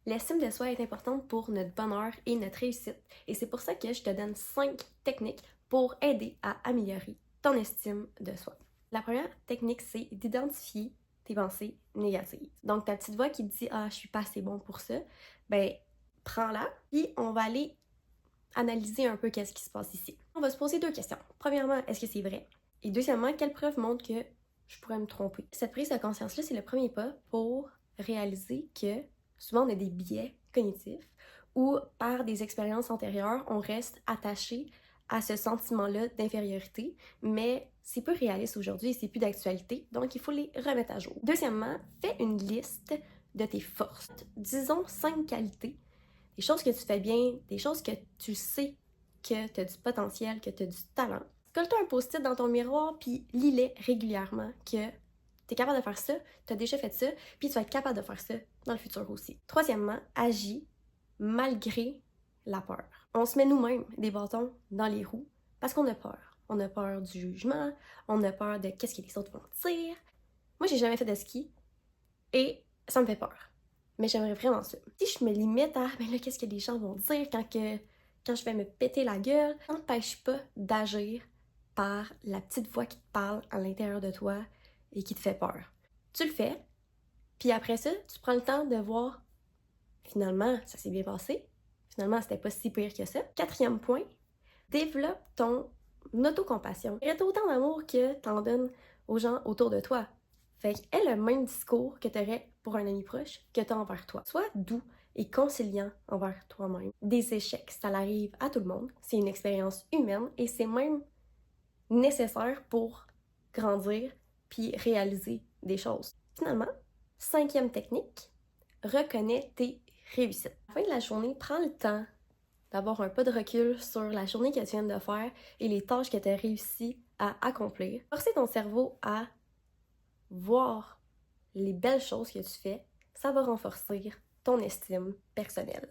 L'estime de soi est importante pour notre bonheur et notre réussite, et c'est pour ça que je te donne 5 techniques pour aider à améliorer ton estime de soi. La première technique, c'est d'identifier tes pensées négatives. Donc, ta petite voix qui te dit « Ah, je suis pas assez bon pour ça », ben, prends-la, puis on va aller analyser un peu qu'est-ce qui se passe ici. On va se poser 2 questions. Premièrement, est-ce que c'est vrai? Et deuxièmement, quelle preuve montre que je pourrais me tromper? Cette prise de conscience-là, c'est le premier pas pour réaliser que souvent on a des biais cognitifs où par des expériences antérieures, on reste attaché à ce sentiment-là d'infériorité, mais c'est peu réaliste aujourd'hui et c'est plus d'actualité, donc il faut les remettre à jour. Deuxièmement, fais une liste de tes forces. Disons 5 qualités, des choses que tu fais bien, des choses que tu sais que tu as du potentiel, que tu as du talent. Colle-toi un post-it dans ton miroir puis lis-les régulièrement que tu es capable de faire ça, tu as déjà fait ça, puis tu vas être capable de faire ça dans le futur aussi. Troisièmement, agis malgré la peur. On se met nous-mêmes des bâtons dans les roues parce qu'on a peur. On a peur du jugement, on a peur de qu'est-ce que les autres vont dire. Moi, j'ai jamais fait de ski et ça me fait peur. Mais j'aimerais vraiment ça. Si je me limite à « mais là, qu'est-ce que les gens vont dire quand je vais me péter la gueule », ça n'empêche pas d'agir par la petite voix qui te parle à l'intérieur de toi et qui te fait peur. Tu le fais, puis après ça, tu prends le temps de voir finalement, ça s'est bien passé. Finalement, c'était pas si pire que ça. Quatrième point, développe ton autocompassion. Arrête autant d'amour que t'en donnes aux gens autour de toi. Fait qu'aie le même discours que t'aurais pour un ami proche que t'as envers toi. Sois doux et conciliant envers toi-même. Des échecs, ça arrive à tout le monde. C'est une expérience humaine et c'est même nécessaire pour grandir puis réaliser des choses. Finalement, cinquième technique, reconnais tes réussites. À la fin de la journée, prends le temps d'avoir un peu de recul sur la journée que tu viens de faire et les tâches que tu as réussi à accomplir. Forcer ton cerveau à voir les belles choses que tu fais, ça va renforcer ton estime personnelle.